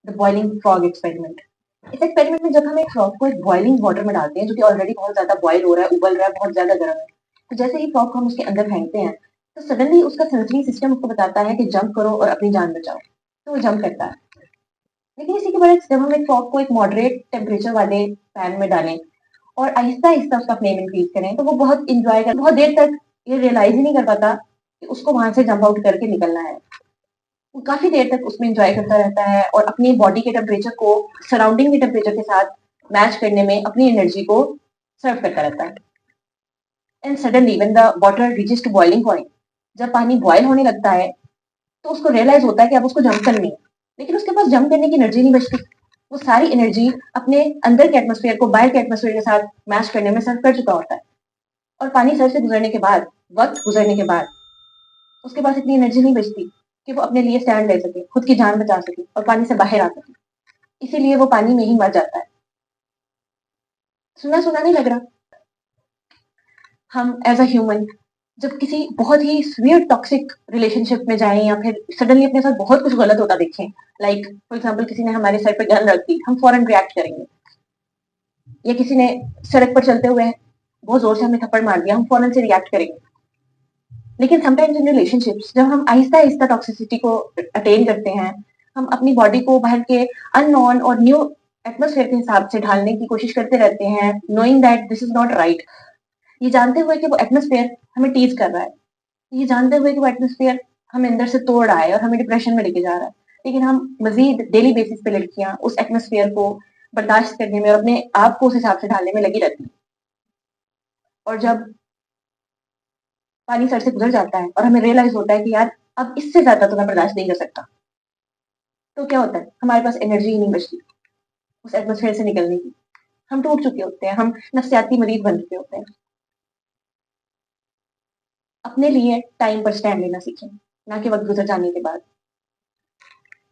The boiling frog experiment. इस experiment में जब हम एक फ्रॉग को एक बॉइलिंग वाटर में डालते हैं जो कि ऑलरेडी बहुत ज्यादा बॉयल हो रहा है, उबल रहा है, बहुत ज्यादा गर्म है, तो जैसे ही फ्रॉग को हम उसके अंदर फेंकते हैं तो सडनली उसका सेंसरी सिस्टम उसको बताता है कि जंप करो और अपनी जान बचाओ, तो वो जंप करता है। लेकिन इसी के बरक्स जब हम एक फ्रॉग को एक मॉडरेट टेम्परेचर वाले पैन में डालें और आहिस्ता आहिस्ता उसका फ्लेम इंक्रीज करें, तो वो बहुत इंजॉय कर, बहुत देर तक ये रियलाइज ही नहीं कर पाता कि उसको वहां से जंप आउट करके निकलना है। वो काफी देर तक उसमें इंजॉय करता रहता है और अपनी बॉडी के टेम्परेचर को सराउंडिंग के टेम्परेचर के साथ मैच करने में अपनी एनर्जी को सर्व करता रहता है। And suddenly when the water reaches to boiling point, जब पानी बॉयल होने लगता है तो उसको रियलाइज होता है कि अब उसको जंप करनी है, लेकिन उसके पास जंप करने की एनर्जी नहीं बचती। वो सारी एनर्जी अपने अंदर के एटमोस्फेयर को बाहर के एटमोस्फेयर के साथ मैच करने में सर्व कर चुका होता है। और पानी सर से गुजरने के बाद, वक्त गुजरने के बाद, उसके पास इतनी एनर्जी नहीं बचती कि वो अपने लिए स्टैंड ले सके, खुद की जान बचा सके और पानी से बाहर आ सके। इसीलिए वो पानी में ही मर जाता है। सुना सुना नहीं लग रहा? हम एज अ ह्यूमन जब किसी बहुत ही स्वीयर टॉक्सिक रिलेशनशिप में जाएं या फिर सडनली अपने साथ बहुत कुछ गलत होता देखें, लाइक फॉर एग्जाम्पल किसी ने हमारे सर पे गन रख दी, हम फौरन रिएक्ट करेंगे। या किसी ने सड़क पर चलते हुए बहुत जोर से हमें थप्पड़ मार दिया, हम फौरन से रिएक्ट करेंगे। लेकिन समटाइम्स इन रिलेशनशिप्स जब हम आहिस्ता आहिस्ता टॉक्सिसिटी को अटेन करते हैं, हम अपनी बॉडी को बाहर के अननोन और न्यू एटमोस्फेयर के हिसाब से ढालने की कोशिश करते रहते हैं, knowing that this is not right. ये जानते हुए कि वो एटमोस्फेयर हमें टीज कर रहा है, ये जानते हुए कि वो एटमोस्फेयर हमें अंदर से तोड़ रहा है और हमें डिप्रेशन में लेके जा रहा है, लेकिन हम मजीद डेली बेसिस पे लड़कियां उस एटमोस्फेयर को बर्दाश्त करने में और अपने आप को उस हिसाब से ढालने में लगी रहती है। और जब पानी सर से गुजर जाता है और हमें रियलाइज होता है कि यार अब इससे ज्यादा तो मैं बर्दाश्त नहीं कर सकता, तो क्या होता है, हमारे पास एनर्जी ही नहीं बचती उस एटमोस्फेयर से निकलने की। हम टूट चुके होते हैं, हम नफ्सियाती मरीज बन चुके होते हैं। अपने लिए टाइम पर स्टैंड लेना सीखें, ना कि वक्त गुजर जाने के बाद।